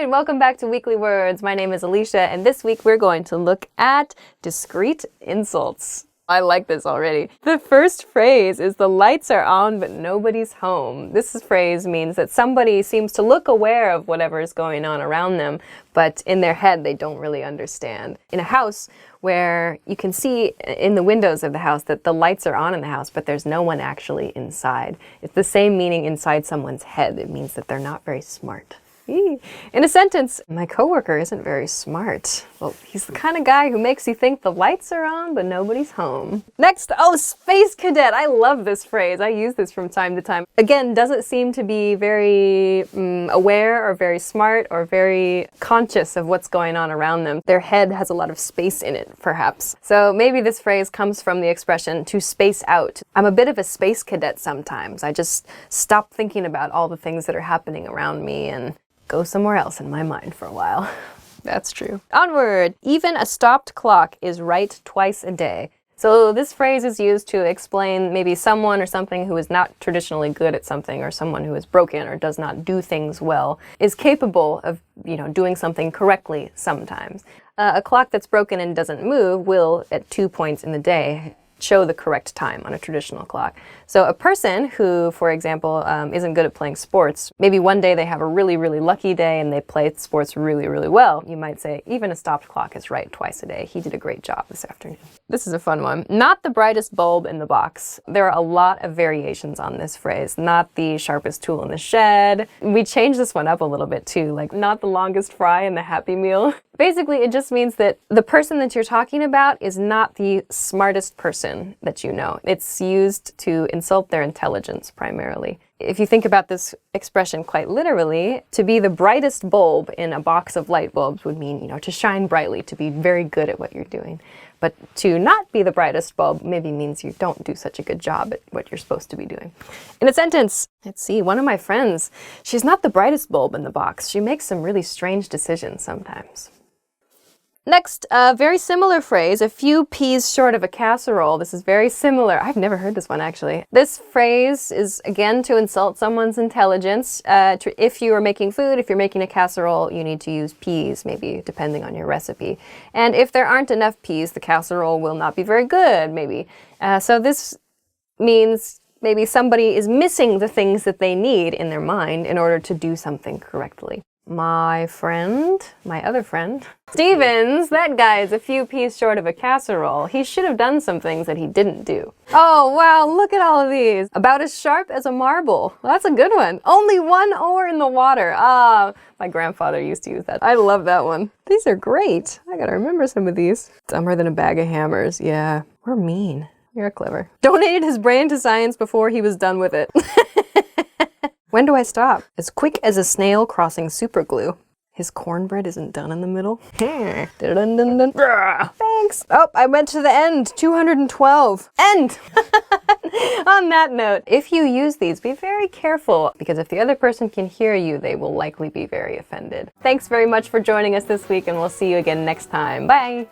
Hi, and welcome back to Weekly Words. My name is Alisha, and this week we're going to look at discrete insults. I like this already. The first phrase is the lights are on, but nobody's home. This phrase means that somebody seems to look aware of whatever is going on around them, but in their head they don't really understand. In a house where you can see in the windows of the house that the lights are on in the house, but there's no one actually inside. It's the same meaning inside someone's head. It means that they're not very smart. In a sentence, my coworker isn't very smart. Well, he's the kind of guy who makes you think the lights are on, but nobody's home. Next, space cadet. I love this phrase. I use this from time to time. Again, doesn't seem to be very aware or very smart or very conscious of what's going on around them. Their head has a lot of space in it, perhaps. So maybe this phrase comes from the expression to space out. I'm a bit of a space cadet sometimes. I just stop thinking about all the things that are happening around me and go somewhere else in my mind for a while. That's true. Onward! Even a stopped clock is right twice a day. So this phrase is used to explain maybe someone or something who is not traditionally good at something, or someone who is broken or does not do things well, is capable of, doing something correctly sometimes. A clock that's broken and doesn't move will, at 2 points in the day, show the correct time on a traditional clock. So a person who, for example, isn't good at playing sports, maybe one day they have a really, really lucky day and they play sports really, really well. You might say, even a stopped clock is right twice a day. He did a great job this afternoon. This is a fun one. Not the brightest bulb in the box. There are a lot of variations on this phrase. Not the sharpest tool in the shed. We changed this one up a little bit too, like not the longest fry in the Happy Meal. Basically, it just means that the person that you're talking about is not the smartest person that you know. It's used to insult their intelligence primarily. If you think about this expression quite literally, to be the brightest bulb in a box of light bulbs would mean, to shine brightly, to be very good at what you're doing. But to not be the brightest bulb maybe means you don't do such a good job at what you're supposed to be doing. In a sentence, let's see, one of my friends, she's not the brightest bulb in the box. She makes some really strange decisions sometimes. Next, a very similar phrase, a few peas short of a casserole. This is very similar. I've never heard this one, actually. This phrase is, again, to insult someone's intelligence. If you are making food, if you're making a casserole, you need to use peas, maybe, depending on your recipe. And if there aren't enough peas, the casserole will not be very good, maybe. So this means maybe somebody is missing the things that they need in their mind in order to do something correctly. My other friend, Stevens, that guy is a few peas short of a casserole. He should have done some things that he didn't do. Oh, wow, look at all of these. About as sharp as a marble. Well, that's a good one. Only one oar in the water. Ah, my grandfather used to use that. I love that one. These are great. I gotta remember some of these. Dumber than a bag of hammers. Yeah, we're mean. You're clever. Donated his brain to science before he was done with it. When do I stop? As quick as a snail crossing super glue. His cornbread isn't done in the middle. Thanks. Oh, I went to the end. 212. End! On that note, if you use these, be very careful, because if the other person can hear you, they will likely be very offended. Thanks very much for joining us this week, and we'll see you again next time. Bye!